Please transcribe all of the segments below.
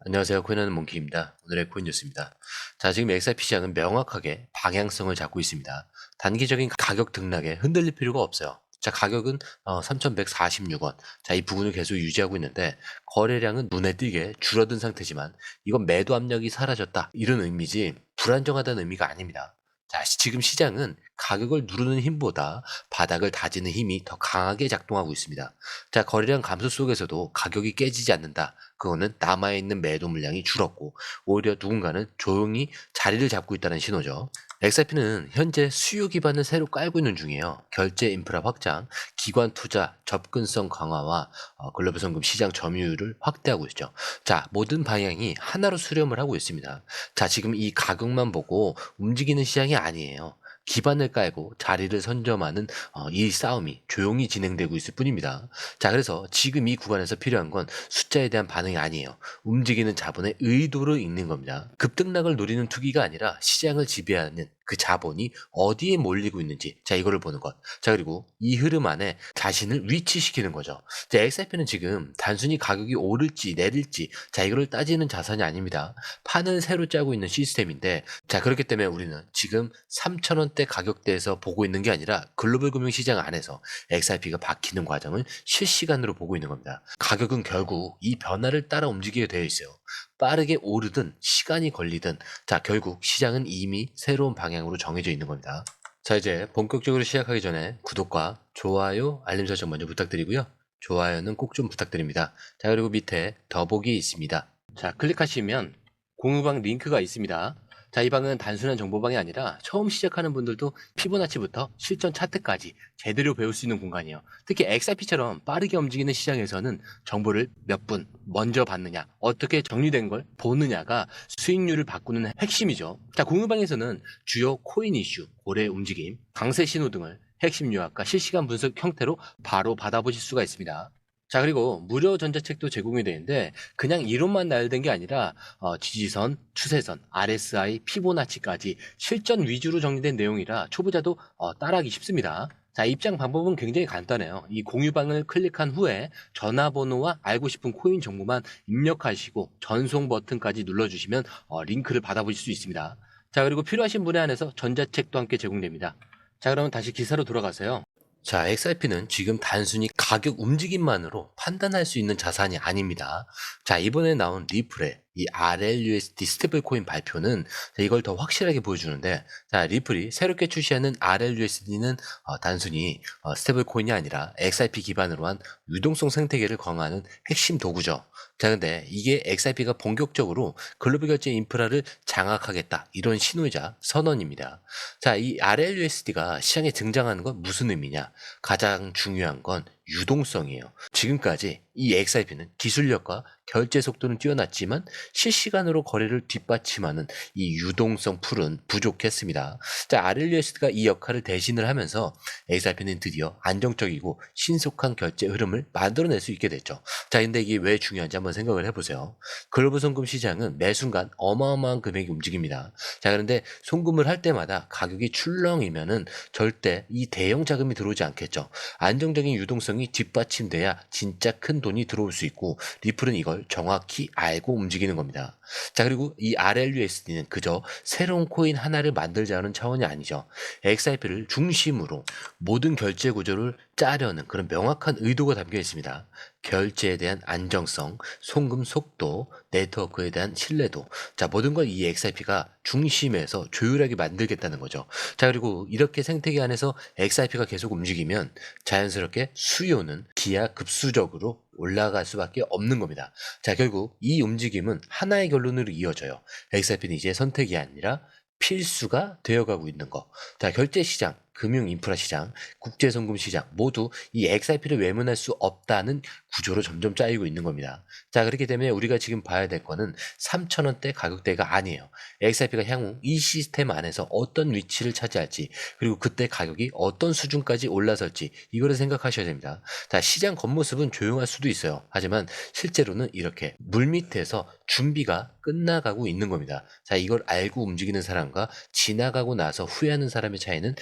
안녕하세요. 코인하는 몽키입니다. 오늘의 코인 뉴스입니다. 자, 지금 XRP 시장은 명확하게 방향성을 잡고 있습니다. 단기적인 가격 등락에 흔들릴 필요가 없어요. 자, 가격은 3,146원. 자, 이 부분을 계속 유지하고 있는데 거래량은 눈에 띄게 줄어든 상태지만 이건 매도 압력이 사라졌다. 이런 의미지 불안정하다는 의미가 아닙니다. 자, 지금 시장은 가격을 누르는 힘보다 바닥을 다지는 힘이 더 강하게 작동하고 있습니다. 자, 거래량 감소 속에서도 가격이 깨지지 않는다. 그거는 남아있는 매도 물량이 줄었고 오히려 누군가는 조용히 자리를 잡고 있다는 신호죠. XRP는 현재 수요 기반을 새로 깔고 있는 중이에요. 결제 인프라 확장, 기관 투자, 접근성 강화와 글로벌 송금 시장 점유율을 확대하고 있죠. 자, 모든 방향이 하나로 수렴을 하고 있습니다. 자, 지금 이 가격만 보고 움직이는 시장이 아니에요. 기반을 깔고 자리를 선점하는 이 싸움이 조용히 진행되고 있을 뿐입니다. 자, 그래서 지금 이 구간에서 필요한 건 숫자에 대한 반응이 아니에요. 움직이는 자본의 의도를 읽는 겁니다. 급등락을 노리는 투기가 아니라 시장을 지배하는 그 자본이 어디에 몰리고 있는지, 자, 이거를 보는 것. 자, 그리고 이 흐름 안에 자신을 위치시키는 거죠. 자, XRP는 지금 단순히 가격이 오를지 내릴지, 자, 이거를 따지는 자산이 아닙니다. 판을 새로 짜고 있는 시스템인데, 자, 그렇기 때문에 우리는 지금 3,000원대 가격대에서 보고 있는 게 아니라 글로벌 금융시장 안에서 XRP가 박히는 과정을 실시간으로 보고 있는 겁니다. 가격은 결국 이 변화를 따라 움직이게 되어 있어요. 빠르게 오르든 시간이 걸리든, 자, 결국 시장은 이미 새로운 방향으로 정해져 있는 겁니다. 자, 이제 본격적으로 시작하기 전에 구독과 좋아요, 알림 설정 먼저 부탁드리고요. 좋아요는 꼭 좀 부탁드립니다. 자, 그리고 밑에 더보기 있습니다. 자, 클릭하시면 공유방 링크가 있습니다. 자, 이 방은 단순한 정보방이 아니라 처음 시작하는 분들도 피보나치부터 실전 차트까지 제대로 배울 수 있는 공간이에요. 특히 XRP처럼 빠르게 움직이는 시장에서는 정보를 몇 분 먼저 받느냐, 어떻게 정리된 걸 보느냐가 수익률을 바꾸는 핵심이죠. 자, 공유방에서는 주요 코인 이슈, 고래 움직임, 강세 신호 등을 핵심 요약과 실시간 분석 형태로 바로 받아보실 수가 있습니다. 자, 그리고 무료 전자책도 제공이 되는데 그냥 이론만 나열된 게 아니라 지지선, 추세선, RSI, 피보나치까지 실전 위주로 정리된 내용이라 초보자도 따라하기 쉽습니다. 자, 입장 방법은 굉장히 간단해요. 이 공유방을 클릭한 후에 전화번호와 알고 싶은 코인 정보만 입력하시고 전송 버튼까지 눌러주시면 링크를 받아보실 수 있습니다. 자, 그리고 필요하신 분에 한해서 전자책도 함께 제공됩니다. 자, 그러면 다시 기사로 돌아가세요. 자, XRP는 지금 단순히 가격 움직임만으로 판단할 수 있는 자산이 아닙니다. 자, 이번에 나온 리플의 이 RLUSD 스테이블 코인 발표는 이걸 더 확실하게 보여주는데, 자, 리플이 새롭게 출시하는 RLUSD는 단순히 스테이블 코인이 아니라 XRP 기반으로 한 유동성 생태계를 강화하는 핵심 도구죠. 자, 근데 이게 XRP가 본격적으로 글로벌 결제 인프라를 장악하겠다, 이런 신호이자 선언입니다. 자, 이 RLUSD가 시장에 등장하는 건 무슨 의미냐? 가장 중요한 건 유동성이에요. 지금까지 이 XRP는 기술력과 결제 속도는 뛰어났지만 실시간으로 거래를 뒷받침하는 이 유동성 풀은 부족했습니다. 자, RLUSD가 이 역할을 대신을 하면서 XRP는 드디어 안정적이고 신속한 결제 흐름을 만들어낼 수 있게 됐죠. 자, 근데 이게 왜 중요한지 한번 생각을 해보세요. 글로벌 송금 시장은 매 순간 어마어마한 금액이 움직입니다. 자, 그런데 송금을 할 때마다 가격이 출렁이면은 절대 이 대형 자금이 들어오지 않겠죠. 안정적인 유동성이 뒷받침돼야 진짜 큰 돈이 들어올 수 있고, 리플은 이걸 정확히 알고 움직이는 겁니다. 자, 그리고 이 RLUSD는 그저 새로운 코인 하나를 만들자는 차원이 아니죠. XRP를 중심으로 모든 결제 구조를 짜려는 그런 명확한 의도가 담겨 있습니다. 결제에 대한 안정성, 송금 속도, 네트워크에 대한 신뢰도, 자, 모든 걸 이 XRP가 중심에서 조율하게 만들겠다는 거죠. 자, 그리고 이렇게 생태계 안에서 XRP가 계속 움직이면 자연스럽게 수요는 기하급수적으로 올라갈 수밖에 없는 겁니다. 자, 결국 이 움직임은 하나의 결론으로 이어져요. XRP는 이제 선택이 아니라 필수가 되어가고 있는 거. 자, 결제 시장, 금융 인프라 시장, 국제 송금 시장 모두 이 XRP를 외면할 수 없다는 구조로 점점 짜이고 있는 겁니다. 자, 그렇기 때문에 우리가 지금 봐야 될 거는 3,000원대 가격대가 아니에요. XRP가 향후 이 시스템 안에서 어떤 위치를 차지할지, 그리고 그때 가격이 어떤 수준까지 올라설지, 이거를 생각하셔야 됩니다. 자, 시장 겉모습은 조용할 수도 있어요. 하지만 실제로는 이렇게 물밑에서 준비가 끝나가고 있는 겁니다. 자, 이걸 알고 움직이는 사람과 지나가고 나서 후회하는 사람의 차이는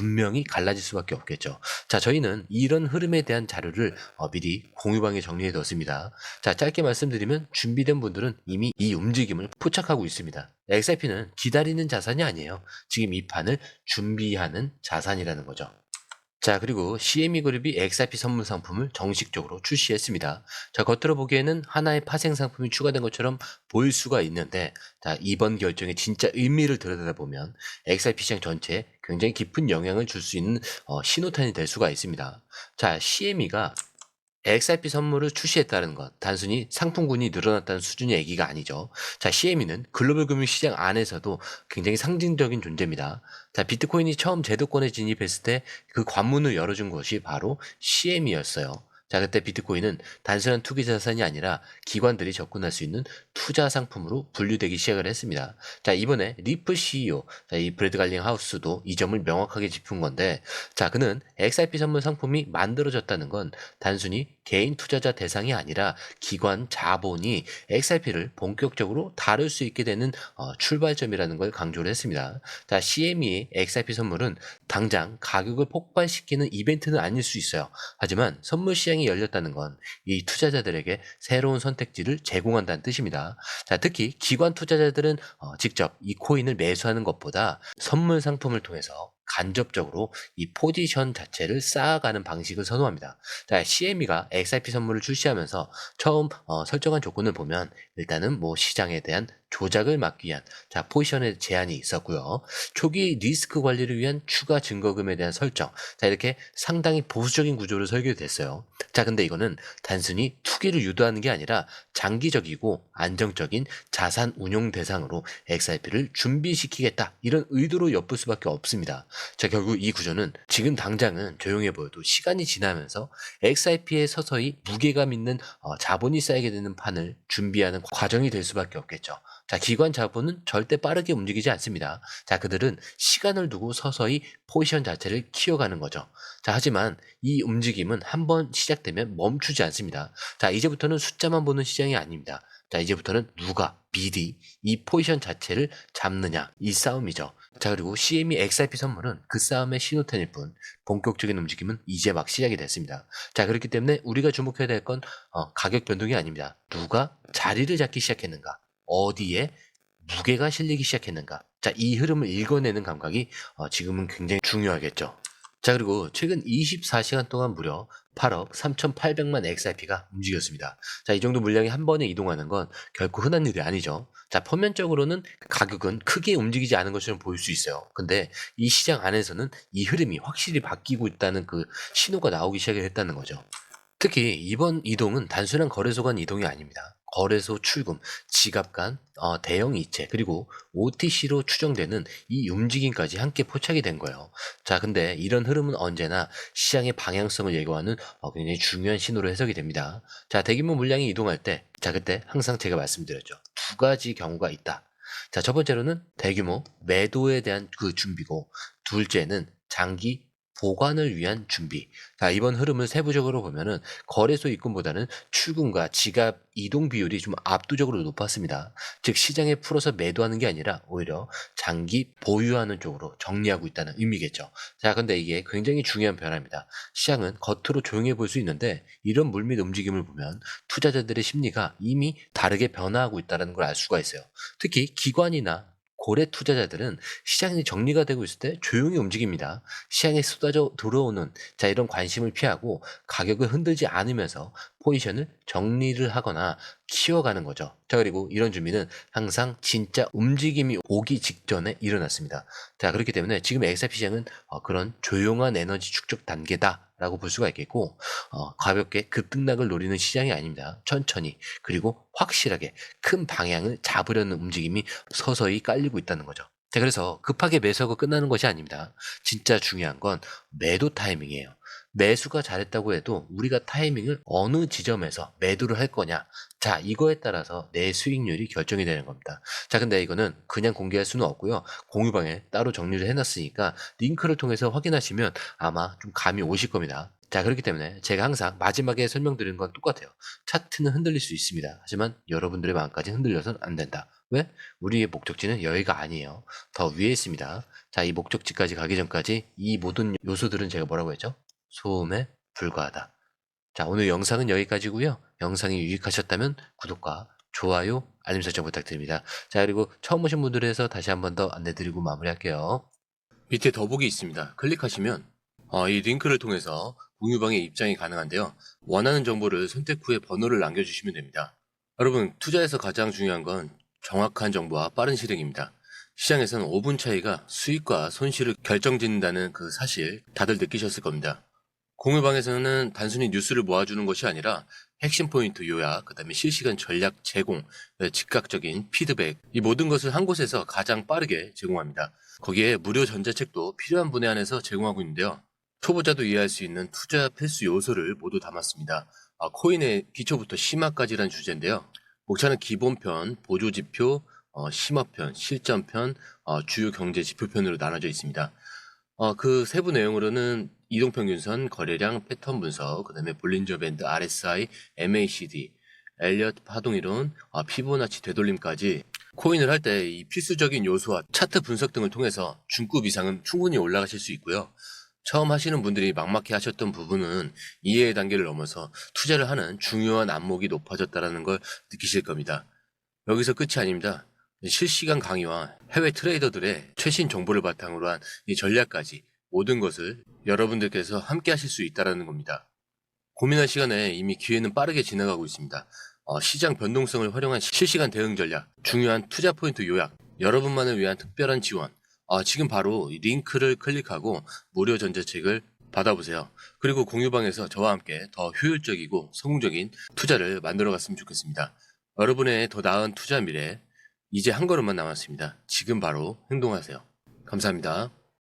분명히 갈라질 수밖에 없겠죠. 자, 저희는 이런 흐름에 대한 자료를 미리 공유방에 정리해 뒀습니다. 자, 짧게 말씀드리면 준비된 분들은 이미 이 움직임을 포착하고 있습니다. XRP는 기다리는 자산이 아니에요. 지금 이 판을 준비하는 자산이라는 거죠. 자, 그리고 CME 그룹이 XRP 선물 상품을 정식적으로 출시했습니다. 자, 겉으로 보기에는 하나의 파생 상품이 추가된 것처럼 보일 수가 있는데, 자, 이번 결정의 진짜 의미를 들여다보면 XRP 시장 전체에 굉장히 깊은 영향을 줄 수 있는 신호탄이 될 수가 있습니다. 자, CME가 XRP 선물을 출시했다는 것, 단순히 상품군이 늘어났다는 수준의 얘기가 아니죠. 자, CME는 글로벌 금융시장 안에서도 굉장히 상징적인 존재입니다. 자, 비트코인이 처음 제도권에 진입했을 때 그 관문을 열어준 것이 바로 CME였어요. 자, 그때 비트코인은 단순한 투기 자산이 아니라 기관들이 접근할 수 있는 투자 상품으로 분류되기 시작을 했습니다. 자, 이번에 리플 CEO, 자, 이 브래드 갈링 하우스도 이 점을 명확하게 짚은 건데, 자, 그는 XRP 선물 상품이 만들어졌다는 건 단순히 개인 투자자 대상이 아니라 기관 자본이 XRP를 본격적으로 다룰 수 있게 되는 출발점이라는 걸 강조를 했습니다. 자, CME의 XRP 선물은 당장 가격을 폭발시키는 이벤트는 아닐 수 있어요. 하지만 선물 시장이 열렸다는 건 이 투자자들에게 새로운 선택지를 제공한다는 뜻입니다. 자, 특히 기관 투자자들은 직접 이 코인을 매수하는 것보다 선물 상품을 통해서 간접적으로 이 포지션 자체를 쌓아가는 방식을 선호합니다. 자, CME가 XRP 선물을 출시하면서 처음 설정한 조건을 보면 일단은 뭐 시장에 대한 조작을 막기 위한 포지션의 제한이 있었고요. 초기 리스크 관리를 위한 추가 증거금에 대한 설정. 자, 이렇게 상당히 보수적인 구조로 설계됐어요. 자, 근데 이거는 단순히 투기를 유도하는 게 아니라 장기적이고 안정적인 자산 운용 대상으로 XRP를 준비시키겠다. 이런 의도로 엿볼 수밖에 없습니다. 자, 결국 이 구조는 지금 당장은 조용해 보여도 시간이 지나면서 XRP에 서서히 무게감 있는 자본이 쌓이게 되는 판을 준비하는 과정이 될 수밖에 없겠죠. 자, 기관 자본은 절대 빠르게 움직이지 않습니다. 자, 그들은 시간을 두고 서서히 포지션 자체를 키워가는 거죠. 자, 하지만 이 움직임은 한번 시작되면 멈추지 않습니다. 자, 이제부터는 숫자만 보는 시장이 아닙니다. 자, 이제부터는 누가 미리 이 포지션 자체를 잡느냐, 이 싸움이죠. 자, 그리고 CME XRP 선물은 그 싸움의 신호탄일 뿐 본격적인 움직임은 이제 막 시작이 됐습니다. 자, 그렇기 때문에 우리가 주목해야 될 건 가격 변동이 아닙니다. 누가 자리를 잡기 시작했는가, 어디에 무게가 실리기 시작했는가. 자, 이 흐름을 읽어내는 감각이 지금은 굉장히 중요하겠죠. 자, 그리고 최근 24시간 동안 무려 8억 3,800만 XRP가 움직였습니다. 자, 이 정도 물량이 한 번에 이동하는 건 결코 흔한 일이 아니죠. 자, 표면적으로는 가격은 크게 움직이지 않은 것처럼 보일 수 있어요. 근데 이 시장 안에서는 이 흐름이 확실히 바뀌고 있다는 그 신호가 나오기 시작했다는 거죠. 특히 이번 이동은 단순한 거래소 간 이동이 아닙니다. 거래소 출금, 지갑 간 대형 이체, 그리고 OTC로 추정되는 이 움직임까지 함께 포착이 된 거예요. 자, 근데 이런 흐름은 언제나 시장의 방향성을 예고하는 굉장히 중요한 신호로 해석이 됩니다. 자, 대규모 물량이 이동할 때, 자, 그때 항상 제가 말씀드렸죠. 두 가지 경우가 있다. 자, 첫 번째로는 대규모 매도에 대한 그 준비고, 둘째는 장기 보관을 위한 준비. 자, 이번 흐름을 세부적으로 보면은 거래소 입금보다는 출금과 지갑 이동 비율이 좀 압도적으로 높았습니다. 즉 시장에 풀어서 매도하는 게 아니라 오히려 장기 보유하는 쪽으로 정리하고 있다는 의미겠죠. 자, 근데 이게 굉장히 중요한 변화입니다. 시장은 겉으로 조용해 보일 수 있는데 이런 물밑 움직임을 보면 투자자들의 심리가 이미 다르게 변화하고 있다는 걸 알 수가 있어요. 특히 기관이나 고래 투자자들은 시장이 정리가 되고 있을 때 조용히 움직입니다. 시장에 쏟아져 들어오는 이런 관심을 피하고 가격을 흔들지 않으면서 포지션을 정리를 하거나 키워가는 거죠. 자, 그리고 이런 준비는 항상 진짜 움직임이 오기 직전에 일어났습니다. 자, 그렇기 때문에 지금 XRP 시장은 그런 조용한 에너지 축적 단계다. 라고 볼 수가 있겠고 가볍게 급등락을 노리는 시장이 아닙니다. 천천히 그리고 확실하게 큰 방향을 잡으려는 움직임이 서서히 깔리고 있다는 거죠. 자, 그래서 급하게 매수하고 끝나는 것이 아닙니다. 진짜 중요한 건 매도 타이밍이에요. 매수가 잘했다고 해도 우리가 타이밍을 어느 지점에서 매도를 할 거냐, 자, 이거에 따라서 내 수익률이 결정이 되는 겁니다. 자, 근데 이거는 그냥 공개할 수는 없고요. 공유방에 따로 정리를 해놨으니까 링크를 통해서 확인하시면 아마 좀 감이 오실 겁니다. 자, 그렇기 때문에 제가 항상 마지막에 설명드리는 건 똑같아요. 차트는 흔들릴 수 있습니다. 하지만 여러분들의 마음까지 흔들려서는 안 된다. 왜? 우리의 목적지는 여기가 아니에요. 더 위에 있습니다. 자, 이 목적지까지 가기 전까지 이 모든 요소들은 제가 뭐라고 했죠? 소음에 불과하다. 자, 오늘 영상은 여기까지고요. 영상이 유익하셨다면 구독과 좋아요, 알림 설정 부탁드립니다. 자, 그리고 처음 오신 분들에 해서 다시 한 번 더 안내드리고 마무리할게요. 밑에 더보기 있습니다. 클릭하시면 이 링크를 통해서 공유방에 입장이 가능한데요. 원하는 정보를 선택 후에 번호를 남겨주시면 됩니다. 여러분, 투자에서 가장 중요한 건 정확한 정보와 빠른 실행입니다. 시장에서는 5분 차이가 수익과 손실을 결정짓는다는 그 사실 다들 느끼셨을 겁니다. 공유방에서는 단순히 뉴스를 모아주는 것이 아니라 핵심 포인트 요약, 그 다음에 실시간 전략 제공, 즉각적인 피드백, 이 모든 것을 한 곳에서 가장 빠르게 제공합니다. 거기에 무료 전자책도 필요한 분에 한해서 제공하고 있는데요. 초보자도 이해할 수 있는 투자 필수 요소를 모두 담았습니다. 코인의 기초부터 심화까지란 주제인데요. 목차는 기본편, 보조지표, 심화편, 실전편, 주요 경제 지표편으로 나눠져 있습니다. 그 세부 내용으로는 이동평균선, 거래량, 패턴 분석, 그 다음에 볼린저 밴드, RSI, MACD, 엘리엇 파동이론, 피보나치 되돌림까지 코인을 할 때 이 필수적인 요소와 차트 분석 등을 통해서 중급 이상은 충분히 올라가실 수 있고요. 처음 하시는 분들이 막막해 하셨던 부분은 이해의 단계를 넘어서 투자를 하는 중요한 안목이 높아졌다는 걸 느끼실 겁니다. 여기서 끝이 아닙니다. 실시간 강의와 해외 트레이더들의 최신 정보를 바탕으로 한 이 전략까지 모든 것을 여러분들께서 함께 하실 수 있다는 겁니다. 고민할 시간에 이미 기회는 빠르게 지나가고 있습니다. 시장 변동성을 활용한 실시간 대응 전략, 중요한 투자 포인트 요약, 여러분만을 위한 특별한 지원, 지금 바로 이 링크를 클릭하고 무료 전자책을 받아보세요. 그리고 공유방에서 저와 함께 더 효율적이고 성공적인 투자를 만들어 갔으면 좋겠습니다. 여러분의 더 나은 투자 미래, 이제 한 걸음만 남았습니다. 지금 바로 행동하세요. 감사합니다.